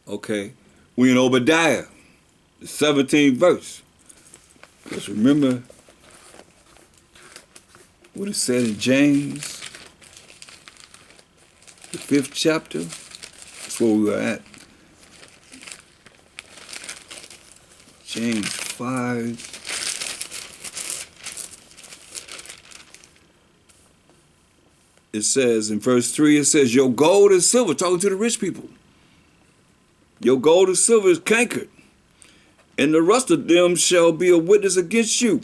Okay. We in Obadiah, the 17th verse. Just remember what it said in James, the 5th chapter. That's where we were at. James 5. It says in verse 3, it says, your gold and silver, talking to the rich people. Your gold and silver is cankered, and the rust of them shall be a witness against you,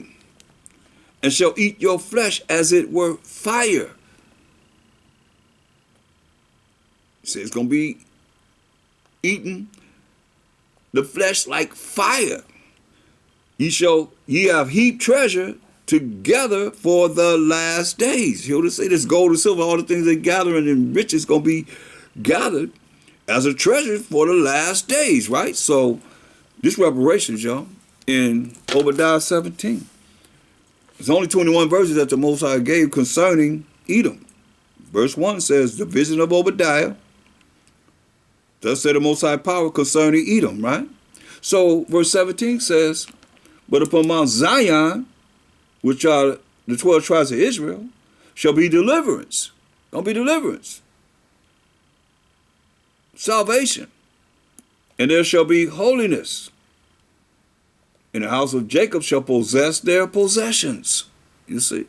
and shall eat your flesh as it were fire. It says it's going to be eating the flesh like fire. Ye have heaped treasure together for the last days. He'll say this gold and silver, all the things they gathering and riches going to be gathered as a treasure for the last days, right? So this reparations, y'all, in Obadiah 17. There's only 21 verses that the Most High gave concerning Edom. Verse 1 says, the vision of Obadiah, thus said the Most High power concerning Edom, right? So verse 17 says, but upon Mount Zion, which are the 12 tribes of Israel, shall be deliverance. Gonna be deliverance. Salvation. And there shall be holiness. And the house of Jacob shall possess their possessions. You see?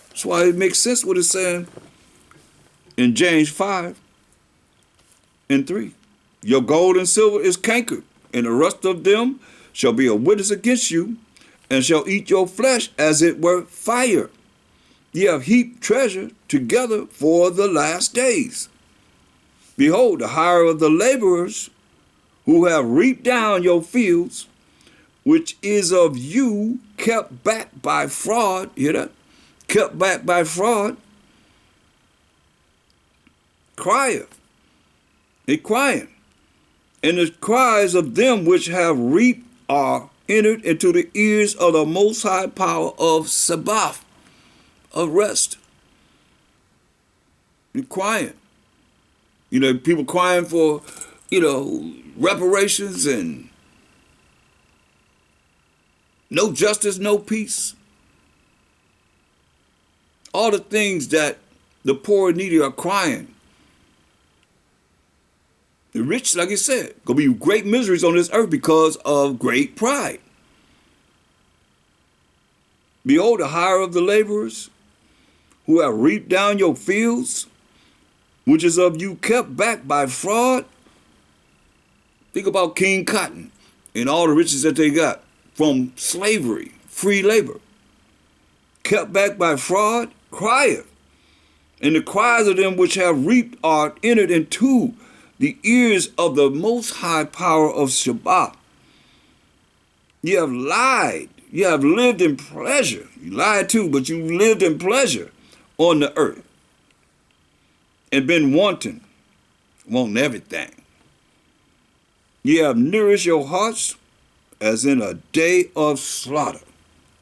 That's why it makes sense what it's saying in James 5 and 3. Your gold and silver is cankered, and the rust of them shall be a witness against you, and shall eat your flesh as it were fire. Ye have heaped treasure together for the last days. Behold, the hire of the laborers who have reaped down your fields, which is of you kept back by fraud. Hear that? Kept back by fraud. Crieth. They crying. And the cries of them which have reaped are entered into the ears of the Most High power of Sabaoth, of rest. They're crying. You know, people crying for, reparations and no justice, no peace. All the things that the poor and needy are crying. The rich, like I said, gonna be great miseries on this earth because of great pride. Behold, the hire of the laborers who have reaped down your fields, which is of you kept back by fraud. Think about King Cotton and all the riches that they got from slavery, free labor. Kept back by fraud, crieth. And the cries of them which have reaped are entered into the ears of the Most High power of Sabaoth. You have lied. You have lived in pleasure. You lied too, but you lived in pleasure on the earth and been wanting everything. You have nourished your hearts as in a day of slaughter.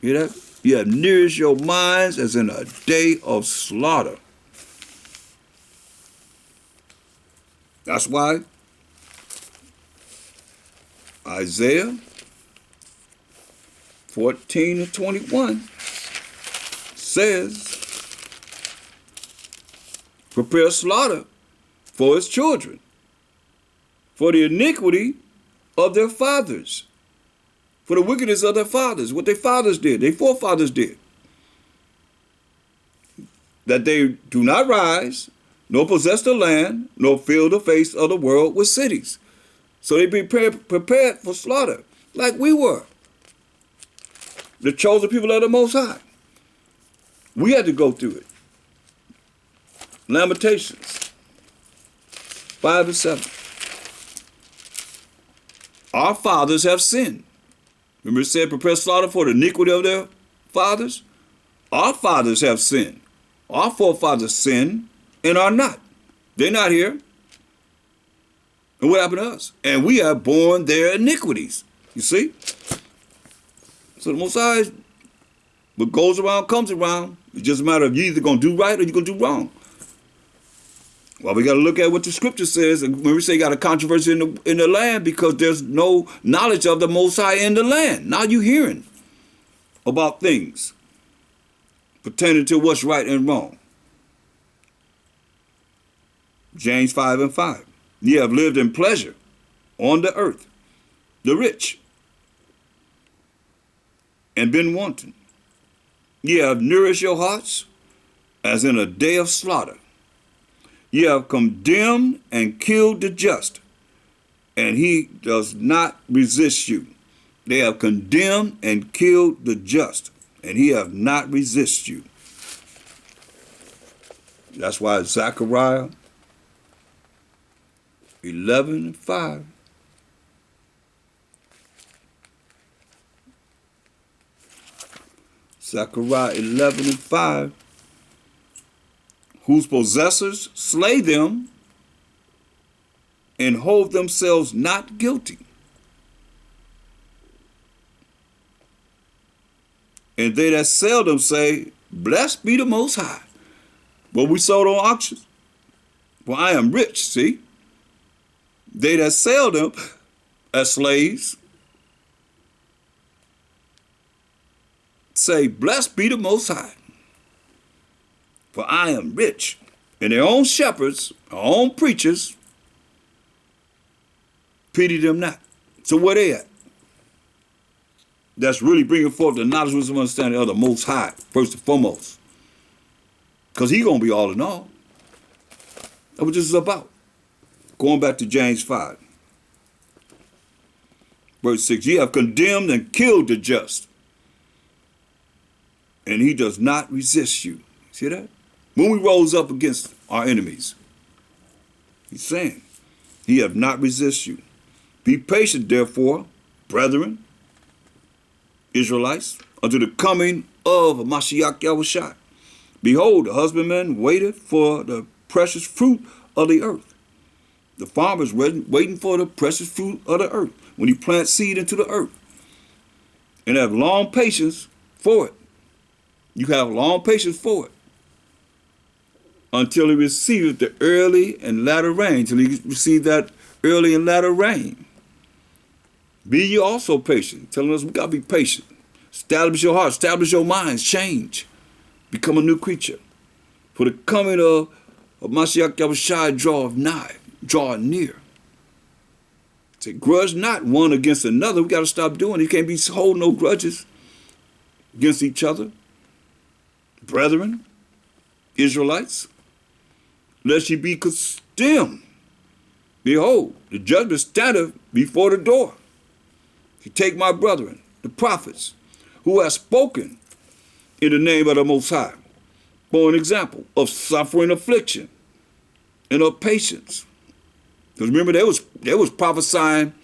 Hear that? You have nourished your minds as in a day of slaughter. That's why Isaiah 14 and 21 says, prepare slaughter for his children, for the iniquity of their fathers, for the wickedness of their fathers, what their fathers did, their forefathers did, that they do not rise, nor possess the land, nor fill the face of the world with cities. So they be prepared for slaughter, like we were. The chosen people of the Most High. We had to go through it. Lamentations 5 and 7. Our fathers have sinned. Remember it said, prepare slaughter for the iniquity of their fathers? Our fathers have sinned. Our forefathers sinned and are not. They're not here. And what happened to us? And we have borne their iniquities. You see? So the Most High, what goes around comes around. It's just a matter of you either going to do right or you're going to do wrong. Well, we got to look at what the scripture says. And when we say got a controversy in the land, because there's no knowledge of the Most High in the land. Now you hearing about things pertaining to what's right and wrong. James 5:5. Ye have lived in pleasure on the earth, the rich, and been wanton. Ye have nourished your hearts as in a day of slaughter. Ye have condemned and killed the just, and he does not resist you. They have condemned and killed the just, and he have not resist you. That's why Zechariah 11:5. Zechariah 11:5. Whose possessors slay them and hold themselves not guilty. And they that sell them say, blessed be the Most High. What we sold on auctions. For I am rich, see? They that sell them as slaves say, blessed be the Most High. For I am rich. And their own shepherds, our own preachers, pity them not. So where they at? That's really bringing forth the knowledge, wisdom, understanding of the Most High, first and foremost. Because he going to be all in all. That's what this is about. Going back to James 5. Verse 6. Ye have condemned and killed the just, and he does not resist you. See that? When we rose up against our enemies, he's saying, he have not resist you. Be patient, therefore, brethren, Israelites, unto the coming of Mashiach Yahushua. Behold, the husbandman waiteth for the precious fruit of the earth. The farmer is waiting for the precious fruit of the earth when he plants seed into the earth. And have long patience for it. You have long patience for it. Until he receives the early and latter rain. Until he receives that early and latter rain. Be ye also patient. Telling us we got to be patient. Establish your heart. Establish your minds. Change. Become a new creature. For the coming of Mashiach Yahushua draweth nigh. Draw near. Say, grudge not one against another. We got to stop doing it. You can't be holding no grudges against each other. Brethren, Israelites, lest ye be condemned. Behold, the judgment standeth before the door. If you take my brethren, the prophets, who have spoken in the name of the Most High, for an example of suffering, affliction, and of patience. Because remember, they was prophesying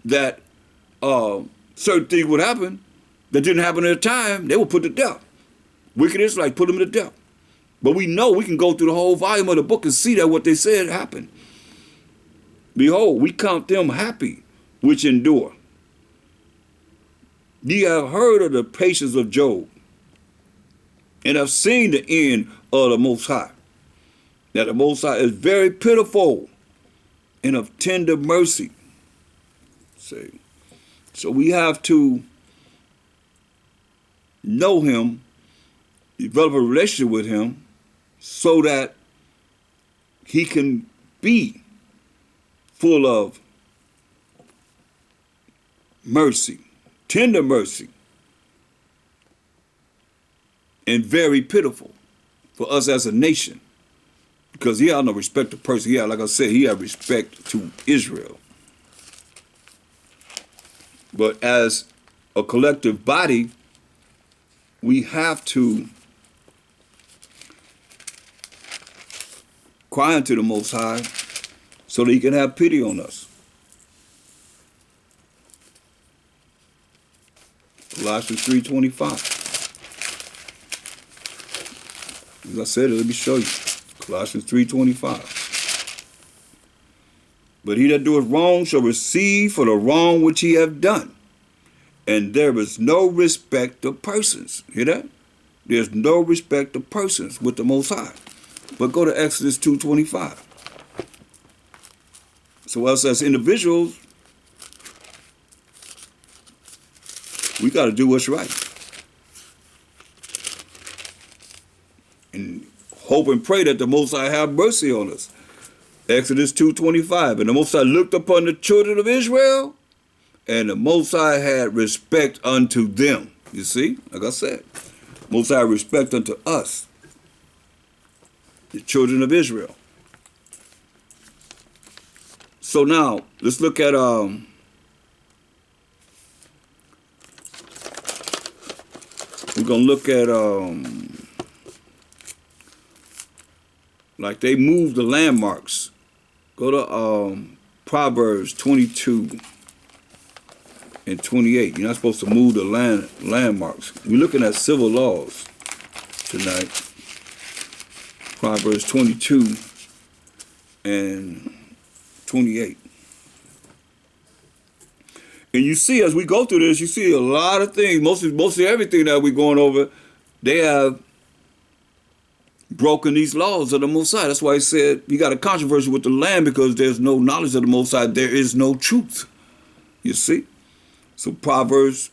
that certain things would happen that didn't happen at the time. They were put to death. Wicked Israelites put them to death. But we know we can go through the whole volume of the book and see that what they said happened. Behold, we count them happy which endure. Ye have heard of the patience of Job, and have seen the end of the Most High. That the Most High is very pitiful and of tender mercy. See? So we have to know him, develop a relationship with him, so that he can be full of mercy, tender mercy, and very pitiful for us as a nation. Because he had no respect to person. Yeah, like I said, he had respect to Israel. But as a collective body, we have to cry unto the Most High so that he can have pity on us. Colossians 3:25. As I said, let me show you. Colossians 3:25. But he that doeth wrong shall receive for the wrong which he hath done. And there is no respect of persons. Hear that? There's no respect of persons with the Most High. But go to Exodus 2:25. So us as individuals, we got to do what's right. And hope and pray that the Most High have mercy on us. Exodus 2:25. And the Most High looked upon the children of Israel, and the Most High had respect unto them. You see, like I said, Most High respect unto us, the children of Israel. So now, let's look at we're gonna look at like they moved the landmarks. Go to Proverbs 22 and 28. You're not supposed to move the landmarks. We're looking at civil laws tonight. Proverbs 22 and 28. And you see, as we go through this, you see a lot of things, mostly everything that we're going over, they have broken these laws of the Most High. That's why he said you got a controversy with the land because there's no knowledge of the Most High. There is no truth. You see? So Proverbs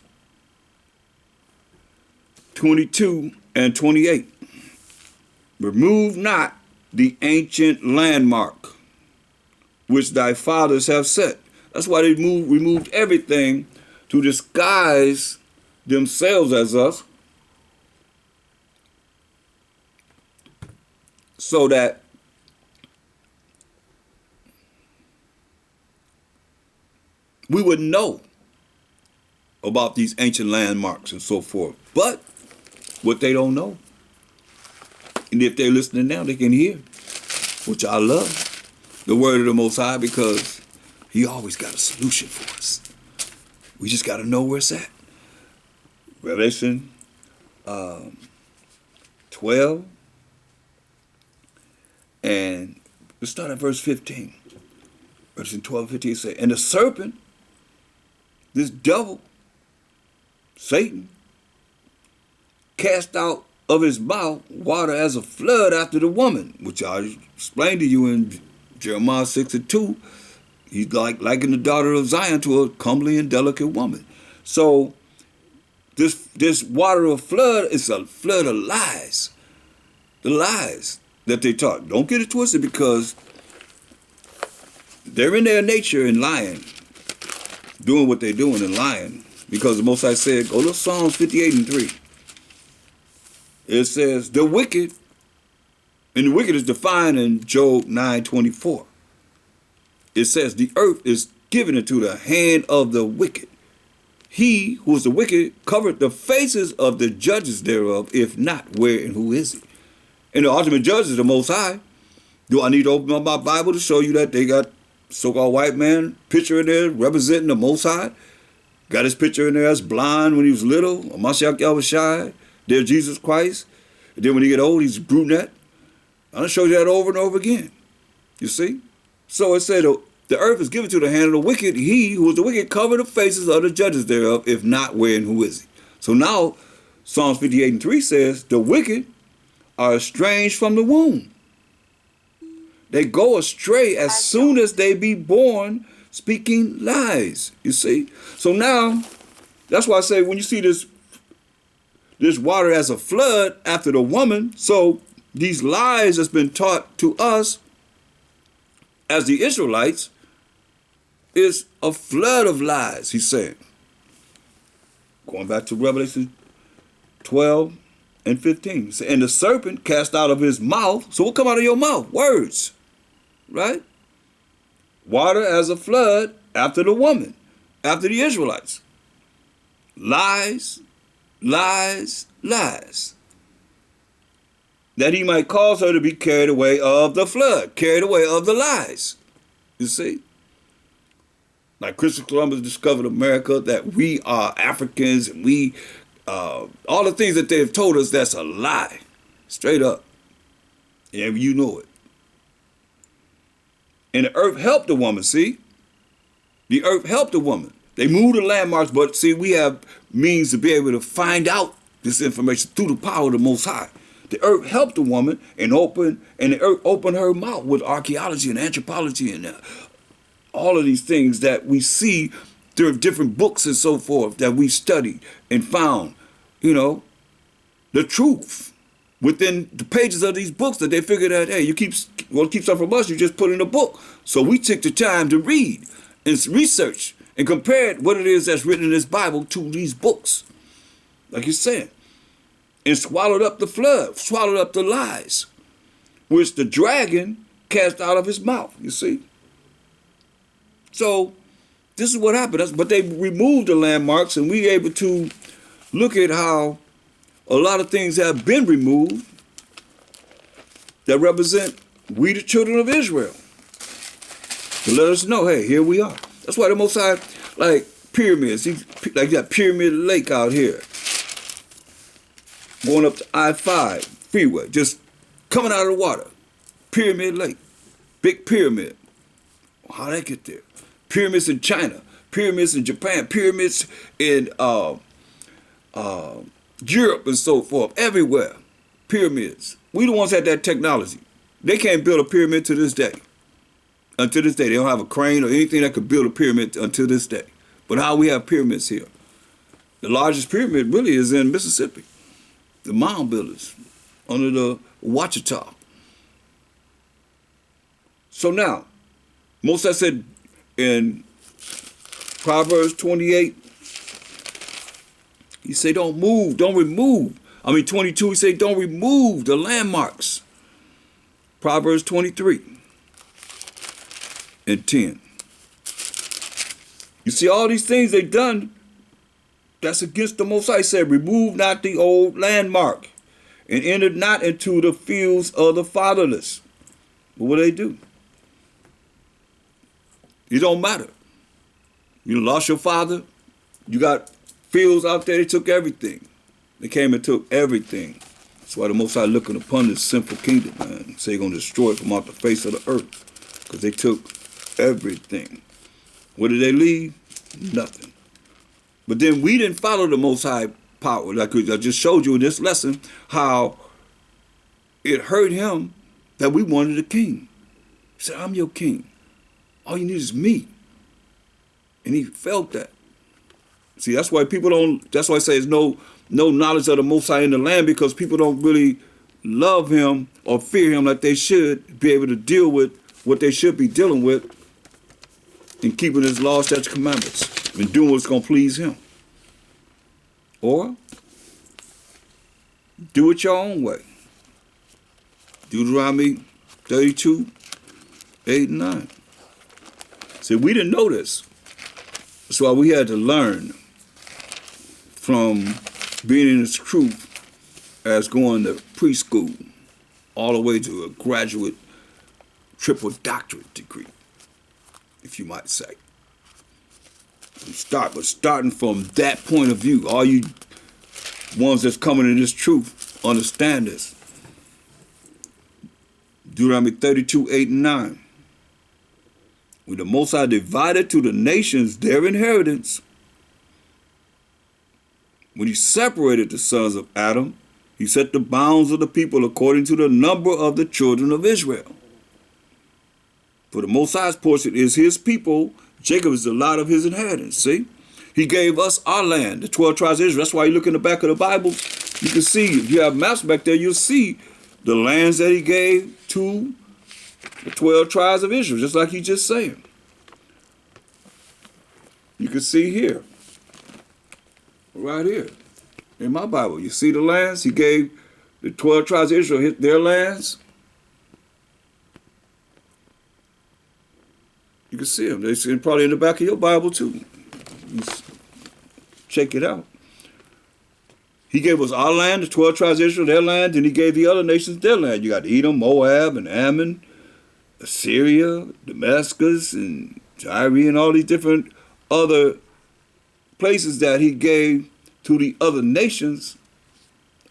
22 and 28. Remove not the ancient landmark which thy fathers have set. That's why they removed everything to disguise themselves as us, so that we would know about these ancient landmarks and so forth. But what they don't know, and if they're listening now, they can hear, which I love, the word of the Most High, because he always got a solution for us. We just got to know where it's at. Revelation 12, and let's start at verse 15. Revelation 12, 15 says, and the serpent, this devil, Satan, cast out of his mouth water as a flood after the woman, which I explained to you in Jeremiah 6 and 2. He's likened the daughter of Zion to a comely and delicate woman. So this water of flood is a flood of lies. The lies that they taught. Don't get it twisted, because they're in their nature in lying, doing what they're doing and lying. Because the Most High said, go to Psalms 58 and 3. It says, the wicked, and the wicked is defined in Job 9:24. It says, the earth is given into the hand of the wicked. He who is the wicked covered the faces of the judges thereof. If not, where and who is he? And the ultimate judge is the Most High. Do I need to open up my Bible to show you that they got so-called white man picture in there representing the Most High? Got his picture in there as blind when he was little, Mashiach Yahushai, their Jesus Christ. And then when he get old, he's brunette. I'll show you that over and over again. You see? So it said, the earth is given to the hand of the wicked. He who is the wicked covered the faces of the judges thereof. If not, where and who is he? So now, Psalms 58 and 3 says, the wicked are estranged from the womb. They go astray as soon as they be born, speaking lies. You see? So now, that's why I say when you see this water as a flood after the woman, so these lies that's been taught to us as the Israelites is a flood of lies, he's saying. Going back to Revelation 12 and 15. And the serpent cast out of his mouth. So what come out of your mouth? Words. Right? Water as a flood after the woman, after the Israelites. Lies, lies, lies. That he might cause her to be carried away of the flood, carried away of the lies. You see? Like Christopher Columbus discovered America, that we are Africans, and we, all the things that they've told us, that's a lie. Straight up. And you know it. And the earth helped the woman, see? The earth helped the woman. They moved the landmarks, but see, we have means to be able to find out this information through the power of the Most High. The earth helped the woman and the earth opened her mouth with archaeology and anthropology and all of these things that we see through different books and so forth that we studied and found, you know, the truth within the pages of these books that they figured out, hey, you keep something from us, you just put in a book. So we took the time to read and research and compared what it is that's written in this Bible to these books, like you're saying, and swallowed up the flood, swallowed up the lies, which the dragon cast out of his mouth, you see. So this is what happened. But they removed the landmarks, and we able to look at how a lot of things have been removed that represent we the children of Israel. To let us know, hey, here we are. That's why the Most High, like pyramids, like that Pyramid Lake out here, going up to I-5 freeway, just coming out of the water. Pyramid Lake, big pyramid. How'd that get there? Pyramids in China, pyramids in Japan, pyramids in Europe and so forth, everywhere. Pyramids. We the ones that had that technology. They can't build a pyramid to this day. Until this day, they don't have a crane or anything that could build a pyramid until this day. But how we have pyramids here? The largest pyramid really is in Mississippi. The mound builders under the Ouachita. So now, Moses said in Proverbs 28, he said, don't move, don't remove. 22, he said, don't remove the landmarks. Proverbs 23 and 10. You see all these things they've done, that's against the Most High. He said, remove not the old landmark and enter not into the fields of the fatherless. But what do they do? It don't matter. You lost your father. You got fields out there. They took everything. They came and took everything. That's why the Most High looking upon this sinful kingdom, man. Say they're going to destroy it from off the face of the earth. Because they took everything. What did they leave? Nothing. But then we didn't follow the Most High power. Like I just showed you in this lesson, how it hurt him that we wanted a king. He said, I'm your king. All you need is me. And he felt that. See, that's why people don't, that's why I say there's no knowledge of the Most High in the land, because people don't really love him or fear him like they should be able to deal with what they should be dealing with and keeping his laws, statutes, commandments, and doing what's going to please him. Or do it your own way. Deuteronomy 32, 8 and 9. See, we didn't know this. That's why we had to learn from being in this truth as going to preschool all the way to a graduate triple doctorate degree, if you might say. But starting from that point of view, all you ones that's coming in this truth, understand this. Deuteronomy 32, 8 and 9. When the Most High divided to the nations their inheritance, when he separated the sons of Adam, he set the bounds of the people according to the number of the children of Israel. For the Most High's portion is his people. Jacob is the lot of his inheritance. See? He gave us our land, the 12 tribes of Israel. That's why you look in the back of the Bible, you can see, if you have maps back there, you'll see the lands that he gave to the 12 tribes of Israel, just like he just saying. You can see here, right here, in my Bible, you see the lands he gave the 12 tribes of Israel, their lands. You can see them. They're probably in the back of your Bible too. Check it out. He gave us our land, the 12 tribes of Israel, their land, and he gave the other nations their land. You got Edom, Moab, and Ammon, Assyria, Damascus, and Tyre, and all these different other places that he gave to the other nations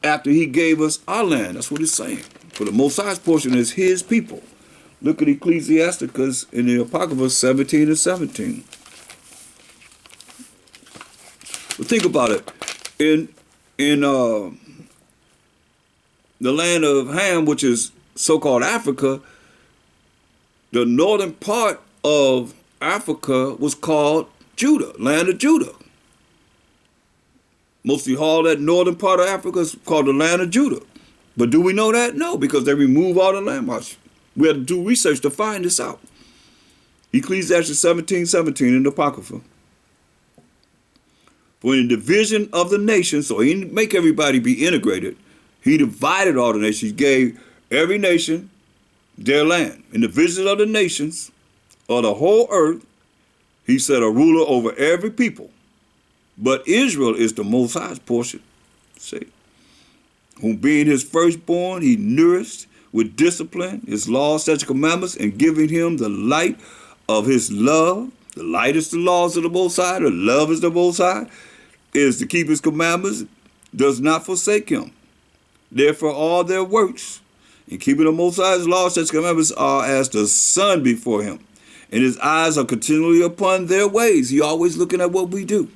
after he gave us our land. That's what it's saying. For the Most High's portion is his people. Look at Ecclesiasticus in the Apocrypha 17 and 17. But think about it. In the land of Ham, which is so-called Africa, the northern part of Africa was called Judah, land of Judah. Mostly all that northern part of Africa is called the land of Judah. But do we know that? No, because they removed all the landmarks. We had to do research to find this out. Ecclesiastes 17:17 in the Apocrypha. For in the division of the nations, so he didn't make everybody be integrated. He divided all the nations. He gave every nation their land. In the division of the nations, of the whole earth, he set a ruler over every people. But Israel is the Most High's portion. See, whom being his firstborn, he nourished with discipline, his laws, statutes, commandments, and giving him the light of his love. The light is the laws of the Most High. The love is the Most High. Is to keep his commandments, does not forsake him. Therefore, all their works in keeping the Most High's laws, statutes, commandments are as the sun before him, and his eyes are continually upon their ways. He always looking at what we do.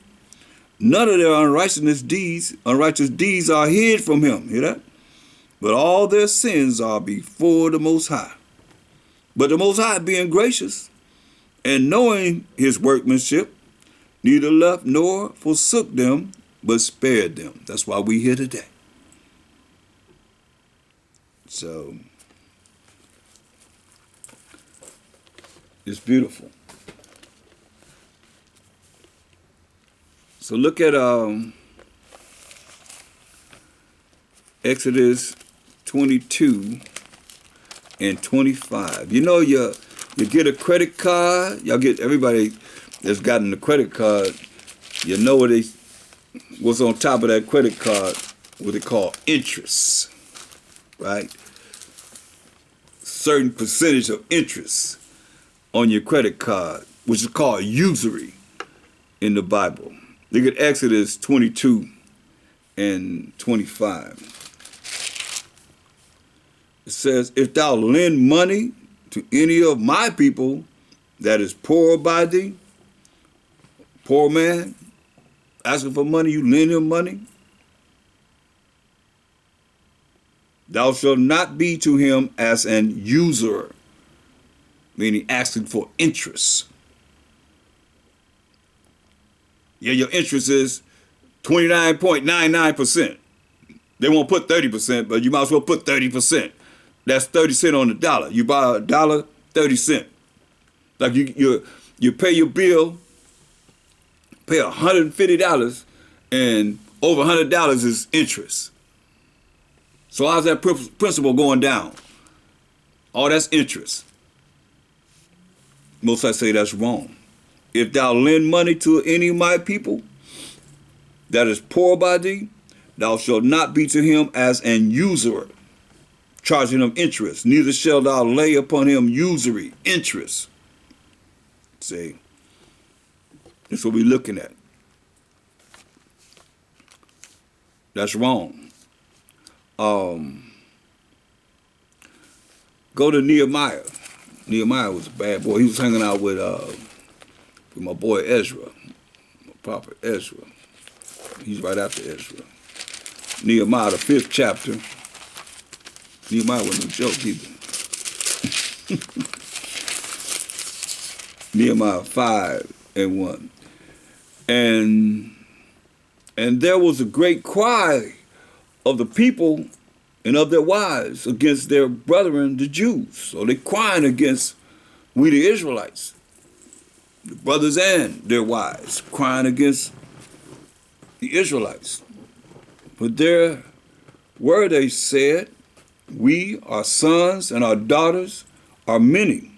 None of their unrighteous deeds are hid from him. Hear that? But all their sins are before the Most High. But the Most High, being gracious and knowing his workmanship, neither left nor forsook them, but spared them. That's why we here today. So, it's beautiful. So look at Exodus 22 and 25. You know, you get a credit card. Y'all get, everybody that's gotten a credit card, you know what's on top of that credit card, what they call interest, right? Certain percentage of interest on your credit card, which is called usury in the Bible. Look at Exodus 22 and 25. It says, if thou lend money to any of my people that is poor by thee, poor man, asking for money, you lend him money, thou shalt not be to him as an usurer, meaning asking for interest. Yeah, your interest is 29.99%. They won't put 30%, but you might as well put 30%. That's 30 cents on the dollar. You buy a dollar, 30 cents. Like you pay your bill, pay $150, and over $100 is interest. So how's that principle going down? Oh, that's interest. Most I say that's wrong. If thou lend money to any of my people that is poor by thee, thou shalt not be to him as an usurer, charging him interest. Neither shalt thou lay upon him usury, interest. See, that's what we're looking at. That's wrong. Go to Nehemiah. Nehemiah was a bad boy. He was hanging out with my boy Ezra, my prophet Ezra. He's right after Ezra. Nehemiah, the 5th chapter. Nehemiah wasn't a joke either. Nehemiah 5:1. And there was a great cry of the people and of their wives against their brethren, the Jews. So they're crying against we the Israelites, the brothers and their wives, crying against the Israelites. But there were, they said, we, our sons and our daughters, are many.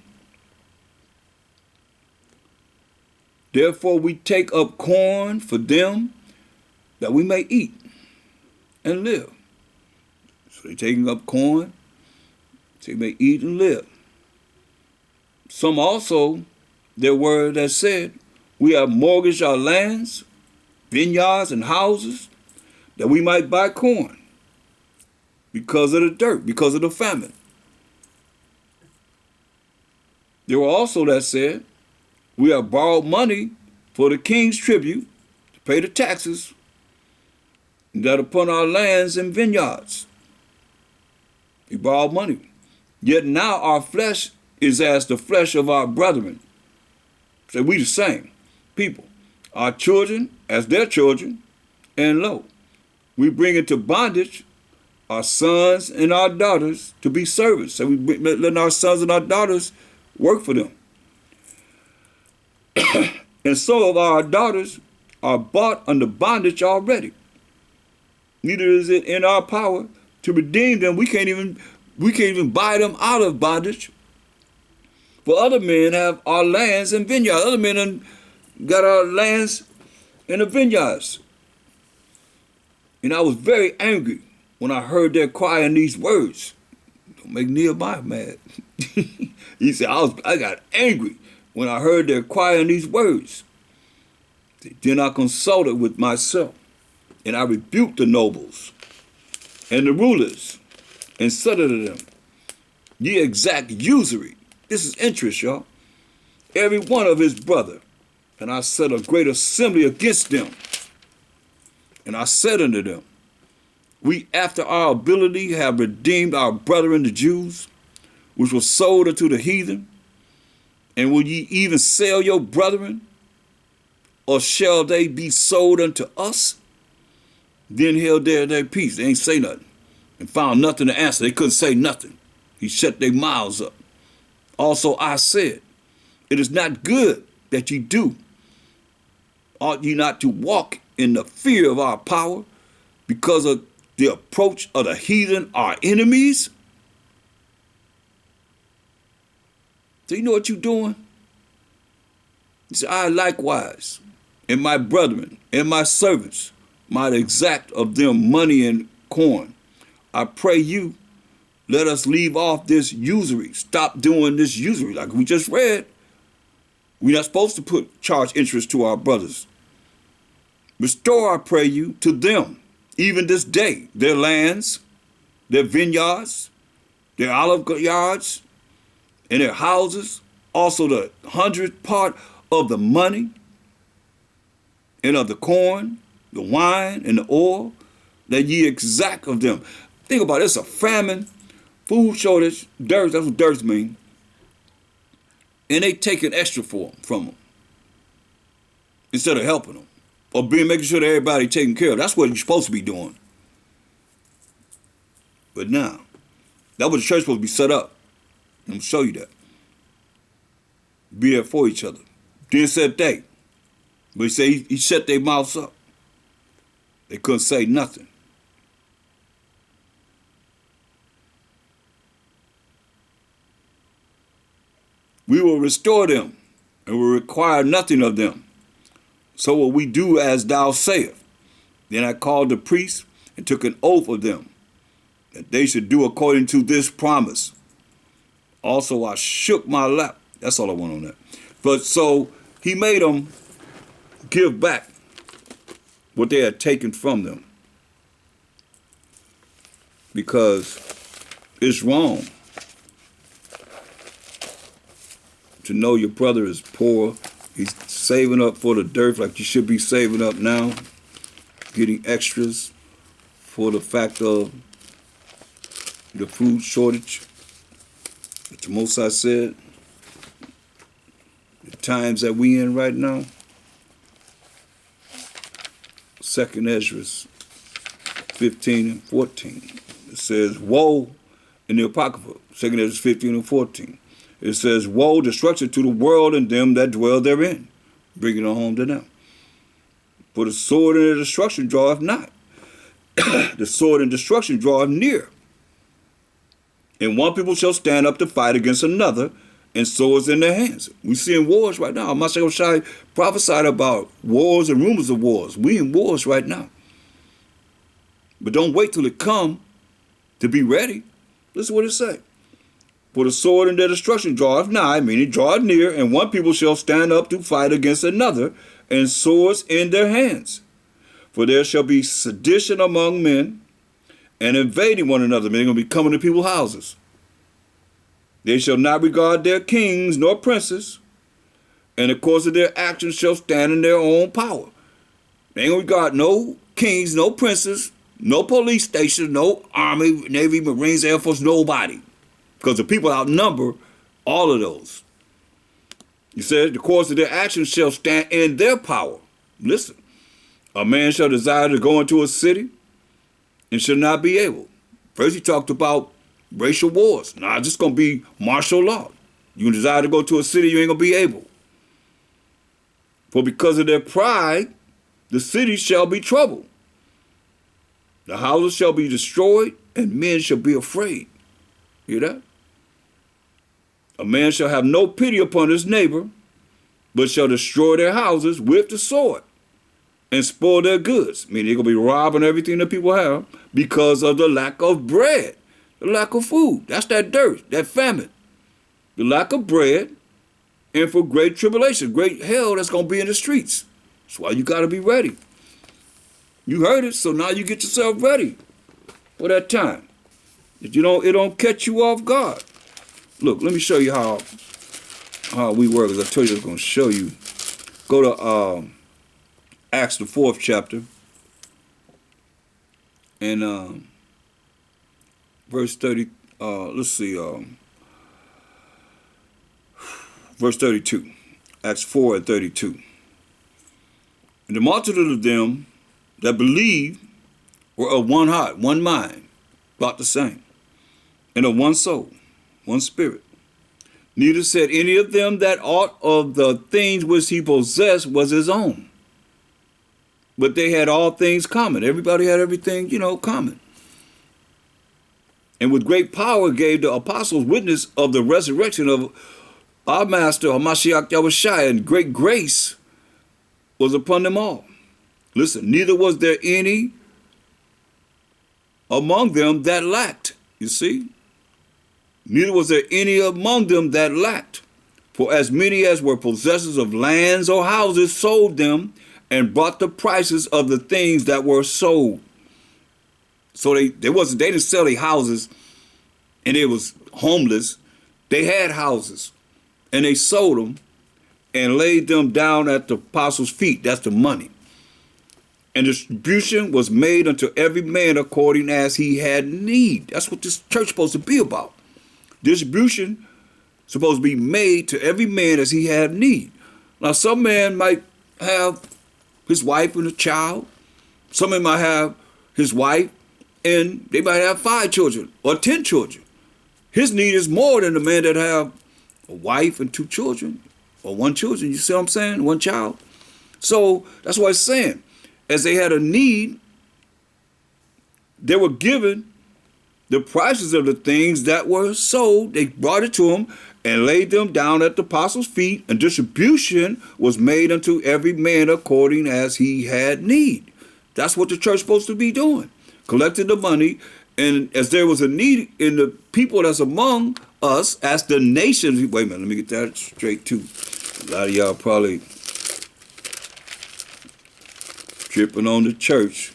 Therefore we take up corn for them that we may eat and live. So they're taking up corn so they may eat and live. Some also there were that said, we have mortgaged our lands, vineyards, and houses, that we might buy corn because of the dirt, because of the famine. There were also that said, we have borrowed money for the king's tribute to pay the taxes that upon our lands and vineyards. We borrowed money. Yet now our flesh is as the flesh of our brethren. So we the same people. Our children as their children, and lo, we bring into bondage our sons and our daughters to be servants. So we letting our sons and our daughters work for them. And some of our daughters are bought under bondage already. Neither is it in our power to redeem them. We can't even buy them out of bondage. For other men have our lands and vineyards. Other men got our lands and the vineyards. And I was very angry when I heard their cry in these words. Don't make Nehemiah mad. He said, I got angry when I heard their cry in these words. Then I consulted with myself, and I rebuked the nobles and the rulers, and said unto them, ye exact usury. This is interest, y'all. Every one of his brother. And I set a great assembly against them. And I said unto them, we after our ability have redeemed our brethren the Jews, which were sold unto the heathen. And will ye even sell your brethren? Or shall they be sold unto us? Then held their peace. They ain't say nothing. And found nothing to answer. They couldn't say nothing. He shut their mouths up. Also I said, it is not good that ye do. Ought ye not to walk in the fear of our power because of the approach of the heathen, our enemies? So you know what you're doing? He said, I likewise, and my brethren, and my servants, might exact of them money and corn. I pray you, let us leave off this usury. Stop doing this usury. Like we just read, we're not supposed to charge interest to our brothers. Restore, I pray you, to them, even this day, their lands, their vineyards, their olive yards, and their houses, also the 100th part of the money, and of the corn, the wine, and the oil, that ye exact of them. Think about it, it's a famine, food shortage, dearth, that's what dearth means. And they taking extra from them instead of helping them or making sure that everybody taken care of. That's what you're supposed to be doing. But now, that's what the church supposed to be set up. I'm gonna show you that. Be there for each other. Didn't say they, but he said he shut their mouths up. They couldn't say nothing. We will restore them and will require nothing of them. So will we do as thou sayest. Then I called the priests and took an oath of them that they should do according to this promise. Also I shook my lap. That's all I want on that. But so he made them give back what they had taken from them. Because it's wrong to know your brother is poor. He's saving up for the dearth like you should be saving up now. Getting extras for the fact of the food shortage. But the Most High said, the times that we in right now, 2nd Ezra 15 and 14. It says, woe in the Apocrypha, 2nd Ezra 15 and 14. It says, woe, destruction to the world and them that dwell therein, bringing it home to them. For the sword and the destruction draweth not. The sword and destruction draweth near. And one people shall stand up to fight against another, and swords in their hands. We seeing wars right now. Mashiach Shai prophesied about wars and rumors of wars. We in wars right now. But don't wait till it come to be ready. Listen what it say. For the sword and their destruction draweth nigh, meaning draweth near, and one people shall stand up to fight against another, and swords in their hands. For there shall be sedition among men, and invading one another. They're going to be coming to people's houses. They shall not regard their kings nor princes, and the course of their actions shall stand in their own power. They ain't going to regard no kings, no princes, no police stations, no army, navy, marines, air force, nobody. Because the people outnumber all of those. He said, the course of their actions shall stand in their power. Listen, a man shall desire to go into a city and shall not be able. First, he talked about racial wars. Nah, it's just going to be martial law. You desire to go to a city, you ain't going to be able. For because of their pride, the city shall be troubled. The houses shall be destroyed, and men shall be afraid. Hear that? A man shall have no pity upon his neighbor, but shall destroy their houses with the sword and spoil their goods. Meaning they're going to be robbing everything that people have because of the lack of bread, the lack of food. That's that dearth, that famine. The lack of bread, and for great tribulation, great hell that's going to be in the streets. That's why you got to be ready. You heard it, so now you get yourself ready for that time. If you don't, it don't catch you off guard. Look, let me show you how we work. As I told you, I was going to show you. Go to Acts the 4th chapter, and verse 30. Let's see. Verse 32. Acts 4 and 32. And the multitude of them that believed were of one heart, one mind, about the same, and of one soul, one spirit. Neither said any of them that aught of the things which he possessed was his own, but they had all things common. Everybody had everything, common. And with great power gave the apostles witness of the resurrection of our Master, Hamashiach Yahushua, and great grace was upon them all. Listen, neither was there any among them that lacked. You see? Neither was there any among them that lacked. For as many as were possessors of lands or houses sold them and brought the prices of the things that were sold. So they didn't sell their houses and they was homeless. They had houses and they sold them and laid them down at the apostles' feet. That's the money. And distribution was made unto every man according as he had need. That's what this church is supposed to be about. Distribution supposed to be made to every man as he had need. Now, some man might have his wife and a child. Some man might have his wife and they might have 5 children or 10 children. His need is more than the man that have a wife and 2 children or 1 children. You see what I'm saying? 1 child. So that's what it's saying. As they had a need, they were given the prices of the things that were sold. They brought it to them and laid them down at the apostles' feet, and distribution was made unto every man according as he had need. That's what the church is supposed to be doing, collecting the money. And as there was a need in the people that's among us, as the nations, wait a minute, let me get that straight too. A lot of y'all probably tripping on the church,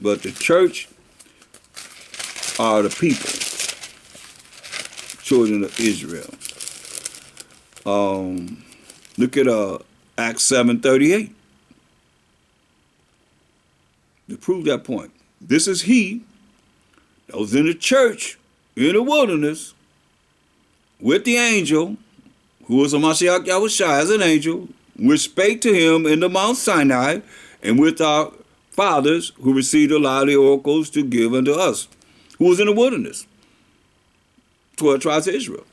but the church are the people, children of Israel. Look at Acts 7:38 to prove that point. This is he that was in the church in the wilderness with the angel, who was a Mashiach Yahushua as an angel, which spake to him in the Mount Sinai, and with our fathers who received the lively oracles to give unto us, who was in the wilderness, 12 tribes of Israel.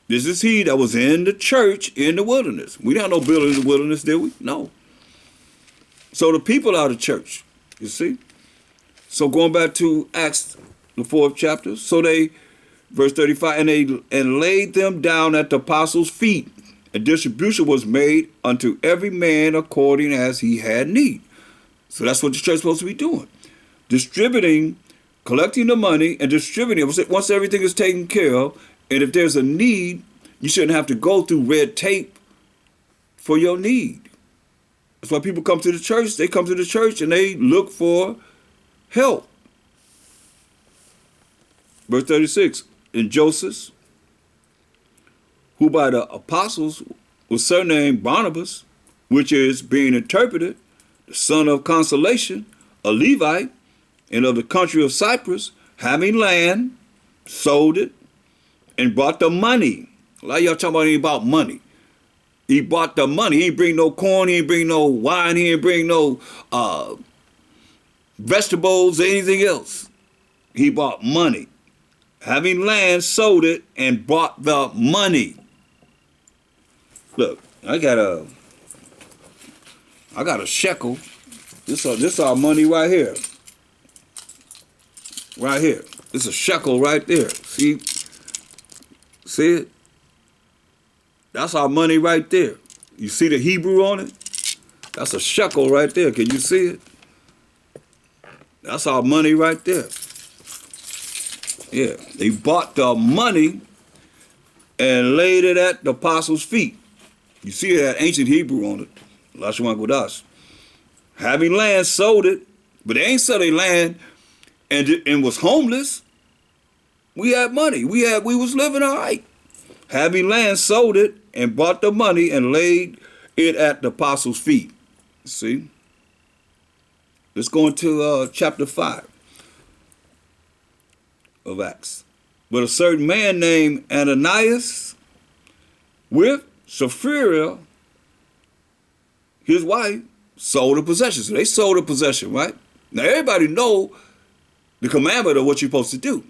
This is he that was in the church in the wilderness. We don't have no building in the wilderness, did we? No. So the people are the church, you see. So going back to Acts, the 4th chapter, so they, verse 35, and laid them down at the apostles' feet, and distribution was made unto every man according as he had need. So that's what the church is supposed to be doing. Distributing, collecting the money and distributing it. Once everything is taken care of, and if there's a need, you shouldn't have to go through red tape for your need. That's why people come to the church. They come to the church and they look for help. Verse 36, and Joseph, who by the apostles was surnamed Barnabas, which is being interpreted, the son of consolation, a Levite, and of the country of Cyprus, having land, sold it, and brought the money. A lot of y'all talking about money. He bought the money. He ain't bring no corn. He ain't bring no wine. He ain't bring no vegetables or anything else. He bought money. Having land, sold it, and bought the money. Look, I got a shekel. This our money right here. Right here. It's a shekel right there. See it? That's our money right there. You see the Hebrew on it? That's a shekel right there. Can you see it? That's our money right there. Yeah, they bought the money and laid it at the apostles' feet. You see that ancient Hebrew on it. Lashon Kodash. Having land, sold it, but they ain't sell their land and was homeless. We had money. We was living all right. Having land, sold it, and bought the money and laid it at the apostles' feet. See? Let's go into chapter 5 of Acts. But a certain man named Ananias with Sapphira, his wife, sold a possession. So they sold a possession, right? Now everybody know the commandment of what you're supposed to do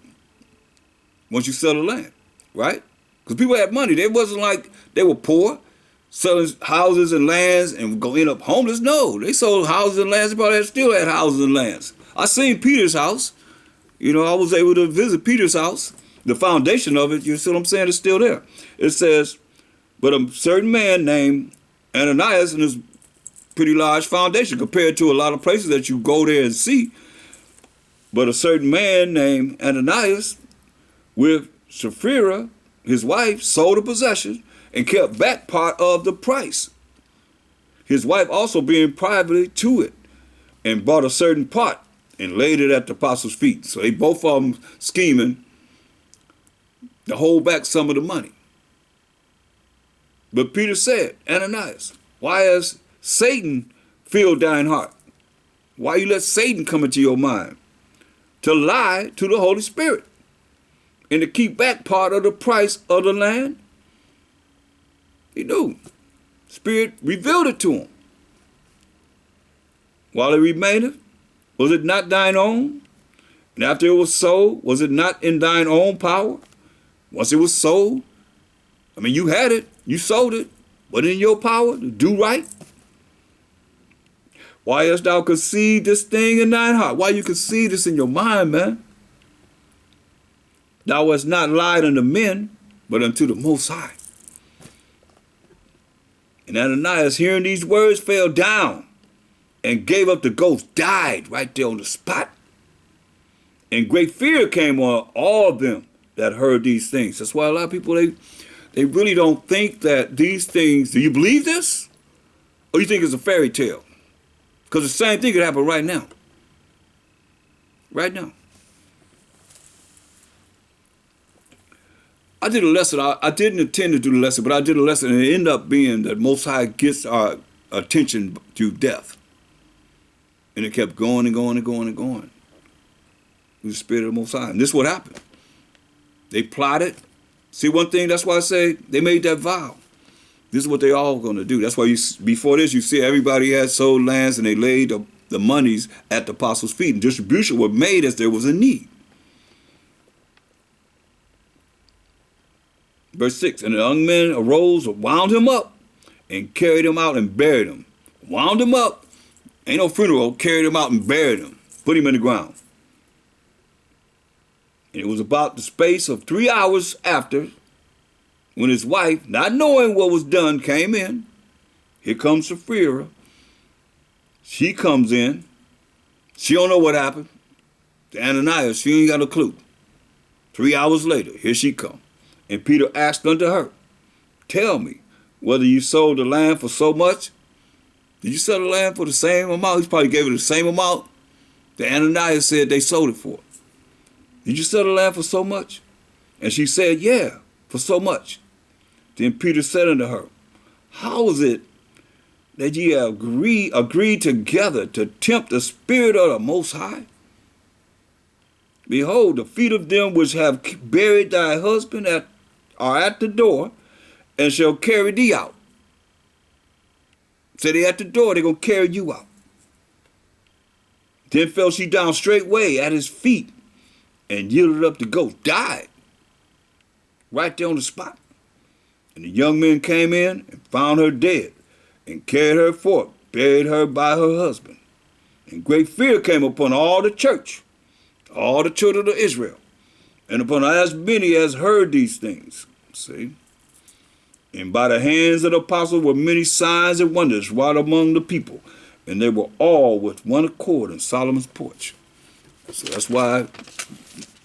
once you sell the land, right? Because people had money. They wasn't like they were poor, selling houses and lands and go end up homeless. No, they sold houses and lands. They probably still had houses and lands. I seen Peter's house. You know, I was able to visit Peter's house. The foundation of it, you see what I'm saying, is still there. It says, but a certain man named Ananias, and it's pretty large foundation compared to a lot of places that you go there and see. But a certain man named Ananias with Sapphira, his wife, sold a possession and kept back part of the price. His wife also being privy to it and bought a certain part and laid it at the apostles' feet. So they both of them scheming to hold back some of the money. But Peter said, Ananias, why has Satan filled thine heart? Why you let Satan come into your mind? To lie to the Holy Spirit and to keep back part of the price of the land? He knew. Spirit revealed it to him. While it remaineth, was it not thine own? And after it was sold, was it not in thine own power? Once it was sold, I mean, you had it, you sold it, but in your power to do right? Why hast thou conceived this thing in thine heart? Why you conceive this in your mind, man? Thou hast not lied unto men, but unto the Most High. And Ananias, hearing these words, fell down and gave up the ghost, died right there on the spot. And great fear came on all of them that heard these things. That's why a lot of people, they really don't think that these things, do you believe this? Or you think it's a fairy tale? Because the same thing could happen right now. Right now. I did a lesson. I didn't intend to do the lesson, but I did a lesson, and it ended up being that Most High gets our attention through death. And it kept going and going and going and going. With the Spirit of the Most High. And this is what happened. They plotted. See, one thing, that's why I say they made that vow. This is what they all going to do. That's why before this, you see everybody had sold lands and they laid the monies at the apostles' feet. And distribution was made as there was a need. Verse 6, and the young men arose, wound him up, and carried him out and buried him. Wound him up, ain't no funeral, carried him out and buried him, put him in the ground. And it was about the space of 3 hours after, when his wife, not knowing what was done, came in. Here comes Sapphira. She comes in. She don't know what happened. To Ananias, she ain't got a clue. 3 hours later, here she come. And Peter asked unto her, tell me, whether you sold the land for so much? Did you sell the land for the same amount? He probably gave it the same amount that Ananias said they sold it for. Did you sell the land for so much? And she said, yeah, for so much. Then Peter said unto her, how is it that ye have agreed together to tempt the Spirit of the Most High? Behold, the feet of them which have buried thy husband are at the door, and shall carry thee out. Say they at the door, they're going to carry you out. Then fell she down straightway at his feet and yielded up the ghost. Died. Right there on the spot. And the young men came in and found her dead and carried her forth, buried her by her husband. And great fear came upon all the church, all the children of Israel, and upon as many as heard these things. See? And by the hands of the apostles were many signs and wonders wrought among the people. And they were all with one accord in Solomon's porch. So that's why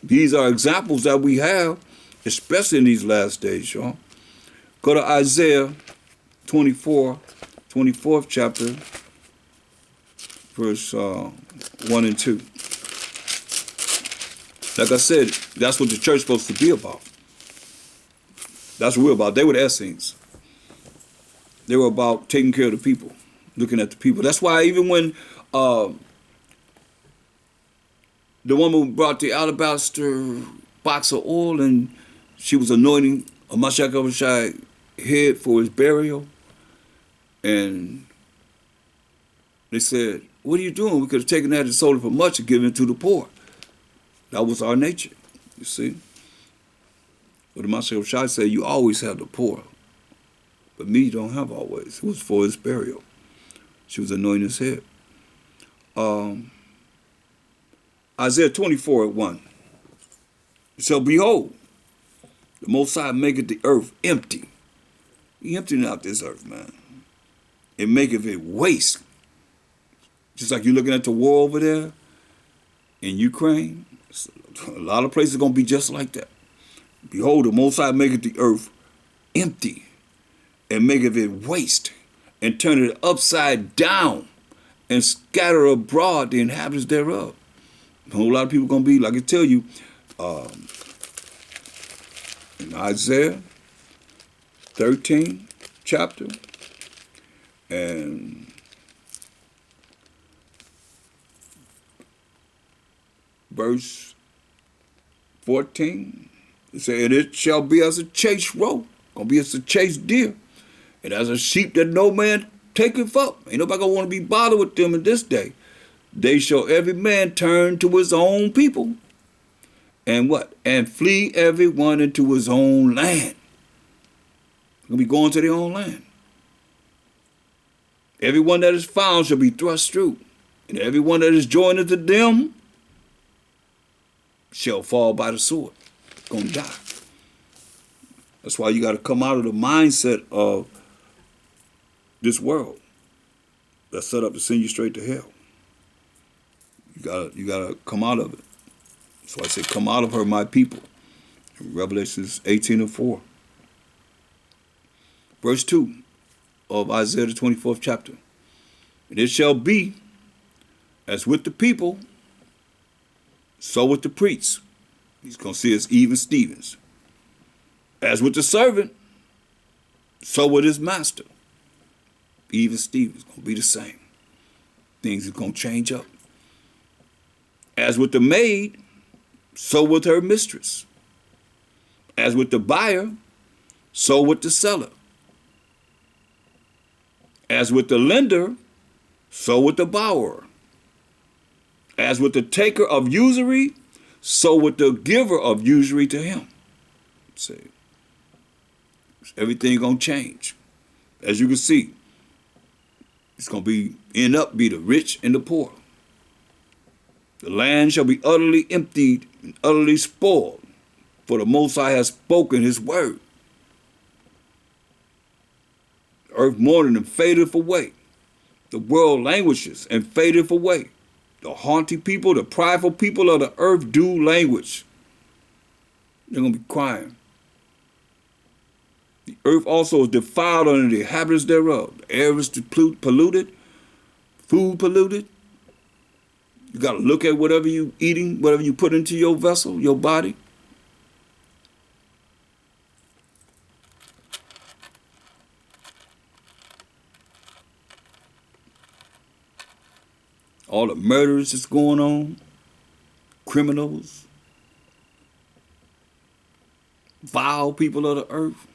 these are examples that we have, especially in these last days, y'all. Go to Isaiah 24th chapter, verse 1 and 2. Like I said, that's what the church is supposed to be about. That's what we're about. They were the Essenes. They were about taking care of the people, looking at the people. That's why even when the woman who brought the alabaster box of oil and she was anointing a Mashiach Abishai head for his burial, and they said, what are you doing? We could have taken that and sold it for much and given it to the poor. That was our nature, you see. But the Mashiach Abishai said, you always have the poor, but me you don't have always. It was for his burial. She was anointing his head. Isaiah 24:1. So behold, the Most High maketh the earth empty. He emptying out this earth, man. It maketh it waste. Just like you're looking at the war over there in Ukraine. A lot of places are going to be just like that. Behold, the Most High maketh the earth empty and maketh it waste and turn it upside down and scatter abroad the inhabitants thereof. A whole lot of people going to be, like I tell you, in Isaiah 13 chapter and verse 14, it says, and it shall be as a chased roe, gonna be as a chased deer, and as a sheep that no man taketh up. Ain't nobody gonna want to be bothered with them in this day. They shall every man turn to his own people. And what? And flee every one into his own land. They'll be going to their own land. Everyone that is found shall be thrust through. And everyone that is joined unto them shall fall by the sword. Gonna die. That's why you got to come out of the mindset of this world that's set up to send you straight to hell. You gotta come out of it. So I say, come out of her, my people. In Revelations 18:4. Verse 2 of Isaiah the 24th chapter. And it shall be as with the people, so with the priests. He's going to see us even Stevens. As with the servant, so with his master. Even Stevens going to be the same. Things are going to change up. As with the maid, so with her mistress. As with the buyer, so with the seller. As with the lender, so with the borrower. As with the taker of usury, so with the giver of usury to him. See, everything gonna change. As you can see, it's gonna be end up be the rich and the poor. The land shall be utterly emptied and utterly spoiled, for the Most High has spoken his word. The earth mourneth and fadeth away. The world languishes and fadeth away. The haughty people, the prideful people of the earth do languish. They're going to be crying. The earth also is defiled under the inhabitants thereof. The air is polluted, food polluted. You got to look at whatever you eating, whatever you put into your vessel, your body. All the murders that's going on, criminals, vile people of the earth.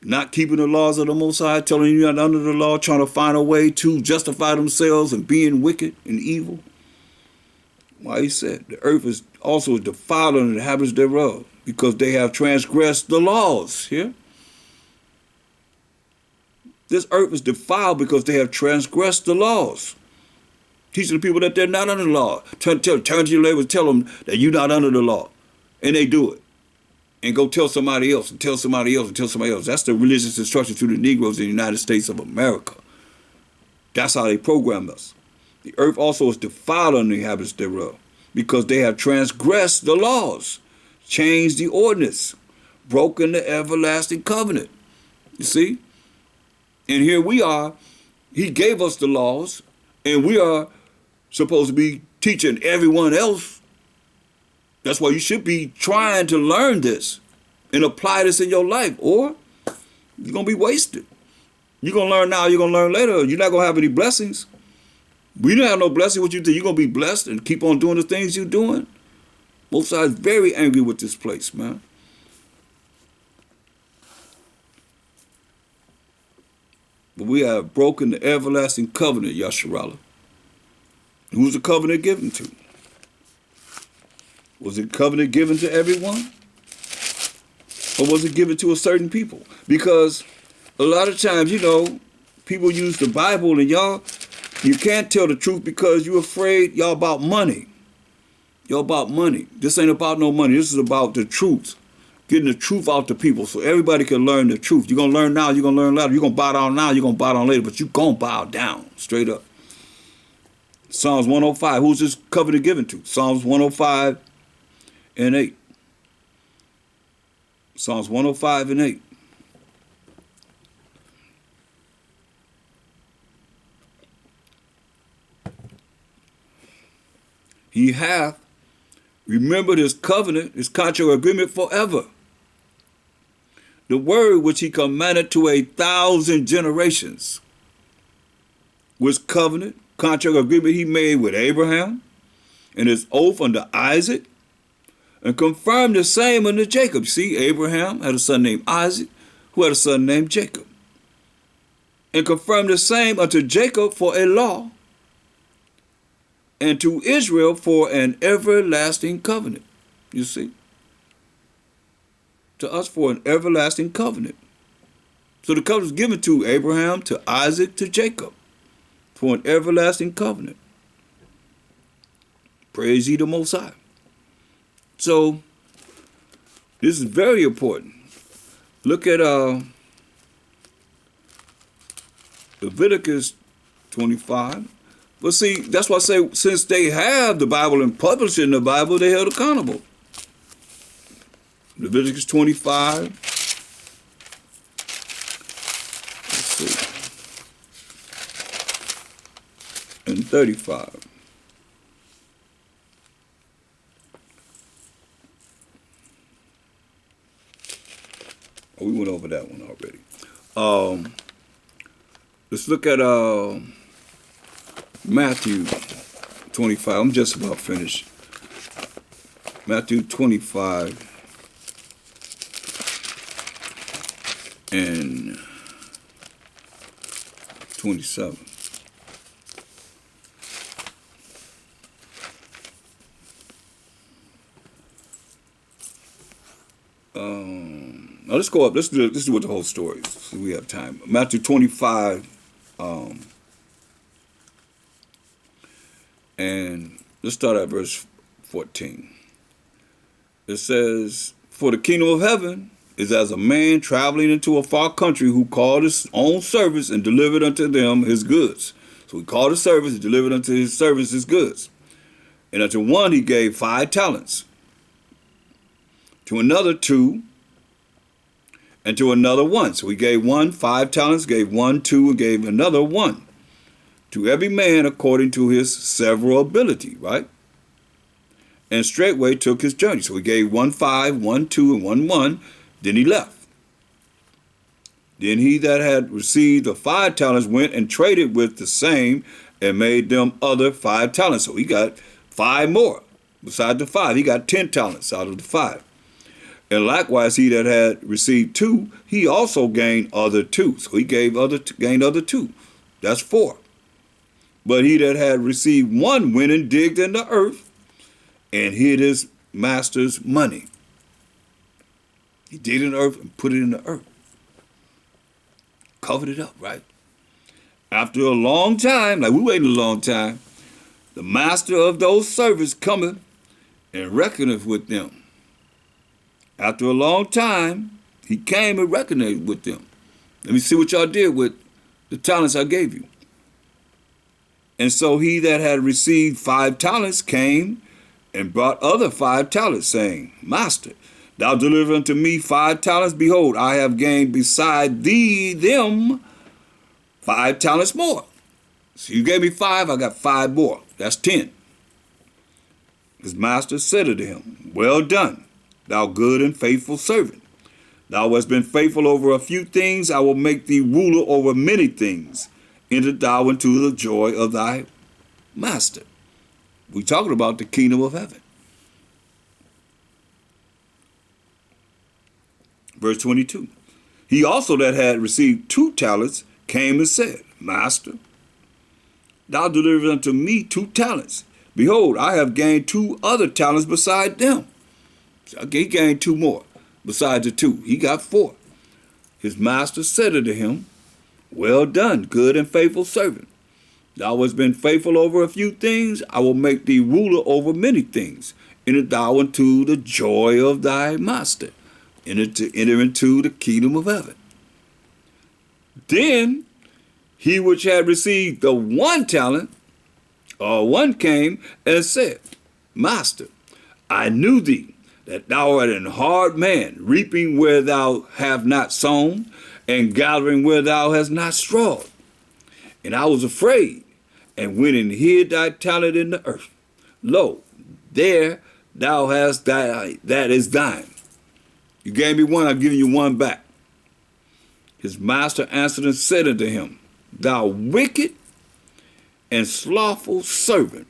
not keeping the laws of the Most High, telling you you're not under the law, trying to find a way to justify themselves and being wicked and evil. Why he said, the earth is also defiled and the inhabitants thereof, because they have transgressed the laws. Here, this earth is defiled because they have transgressed the laws. Teaching the people that they're not under the law. Turn to your neighbors, tell them that you're not under the law. And they do it. And go tell somebody else, and tell somebody else, and tell somebody else. That's the religious instruction to the Negroes in the United States of America. That's how they programmed us. The earth also is defiled on the inhabitants thereof, because they have transgressed the laws, changed the ordinance, broken the everlasting covenant. You see? And here we are. He gave us the laws, and we are supposed to be teaching everyone else. That's why you should be trying to learn this and apply this in your life, or you're going to be wasted. You're going to learn now, you're going to learn later. You're not going to have any blessings. We don't have no blessing. What you do, you're going to be blessed and keep on doing the things you're doing. Most sides very angry with this place, man. But we have broken the everlasting covenant, Yasharallah. Who's the covenant given to? Was it covenant given to everyone? Or was it given to a certain people? Because a lot of times, people use the Bible and you can't tell the truth because you're afraid y'all about money. Y'all about money. This ain't about no money. This is about the truth. Getting the truth out to people so everybody can learn the truth. You're going to learn now, you're going to learn later. You're going to bow down now, you're going to bow down later. But you're going to bow down, straight up. Psalms 105, who's this covenant given to? Psalms 105 and 8. Psalms 105 and 8. He hath remembered his covenant, his contract agreement forever. The word which he commanded to 1,000 generations. Which covenant, contract agreement he made with Abraham, and his oath unto Isaac, and confirmed the same unto Jacob. See, Abraham had a son named Isaac, who had a son named Jacob. And confirmed the same unto Jacob for a law, and to Israel for an everlasting covenant. You see? To us for an everlasting covenant. So the covenant was given to Abraham, to Isaac, to Jacob, for an everlasting covenant. Praise ye the Most High. So, this is very important. Look at Leviticus 25. But see, that's why I say, since they have the Bible and publishing the Bible, they're held accountable. Leviticus 25. Let's see. And 35. Oh, we went over that one already. Let's look at Matthew 25. I'm just about finished. Matthew 25 and 27. Now let's go up. Let's do what the whole story is. So we have time. Matthew 25. And let's start at verse 14. It says, "For the kingdom of heaven is as a man traveling into a far country, who called his own servants and delivered unto them his goods." So he called his servants and delivered unto his servants his goods. And unto one he gave 5 talents, to another 2, and to another 1. So he gave one 5 talents, gave one 2, and gave another 1. To every man according to his several ability, right? And straightway took his journey. So he gave one 5, one 2, and one 1. Then he left. Then he that had received the 5 talents went and traded with the same, and made them other 5 talents. So he got 5 more. Besides the 5, he got 10 talents out of the 5. And likewise, he that had received 2, he also gained other 2. So he gained other 2. That's 4. But he that had received 1 went and digged in the earth and hid his master's money. He digged in the earth and put it in the earth. Covered it up, right? After a long time, like we waited a long time, the master of those servants cometh and reckoneth with them. After a long time, he came and reckoned with them. Let me see what y'all did with the talents I gave you. And so he that had received 5 talents came and brought other 5 talents, saying, Master, thou deliver unto me 5 talents. Behold, I have gained beside thee them 5 talents more. So you gave me 5, I got 5 more. That's 10. His master said unto him, Well done, thou good and faithful servant. Thou hast been faithful over a few things, I will make thee ruler over many things. Enter thou into the joy of thy master. We're talking about the kingdom of heaven. Verse 22. He also that had received 2 talents came and said, Master, thou delivered unto me 2 talents. Behold, I have gained 2 other talents beside them. So he gained 2 more besides the 2. He got 4. His master said unto him, Well done, good and faithful servant. Thou hast been faithful over a few things, I will make thee ruler over many things. Enter thou into the joy of thy master. Enter into the kingdom of heaven. Then he which had received the 1 talent, one came and said, Master, I knew thee, that thou art an hard man, reaping where thou have not sown, and gathering where thou hast not strawed. And I was afraid, and went and hid thy talent in the earth. Lo, there thou hast that is thine. You gave me 1, I've given you 1 back. His master answered and said unto him, Thou wicked and slothful servant,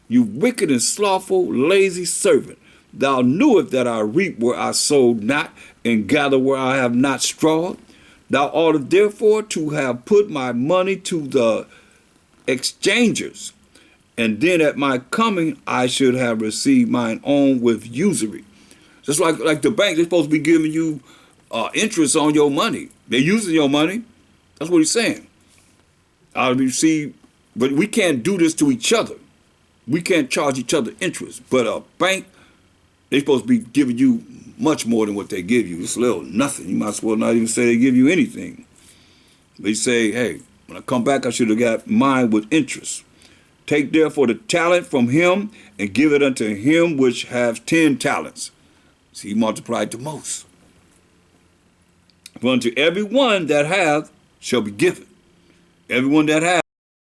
you wicked and slothful, lazy servant, thou knewest that I reap where I sowed not, and gather where I have not strawed. Thou oughtest therefore to have put my money to the exchangers, and then at my coming I should have received mine own with usury. Just like the bank, they're supposed to be giving you interest on your money. They're using your money. That's what he's saying. But we can't do this to each other. We can't charge each other interest. But a bank, they're supposed to be giving you much more than what they give you. It's a little nothing. You might as well not even say they give you anything. They say, hey, when I come back, I should have got mine with interest. Take therefore the talent from him and give it unto him which have 10 talents. See, he multiplied the most. For unto every one that hath shall be given. Everyone that hath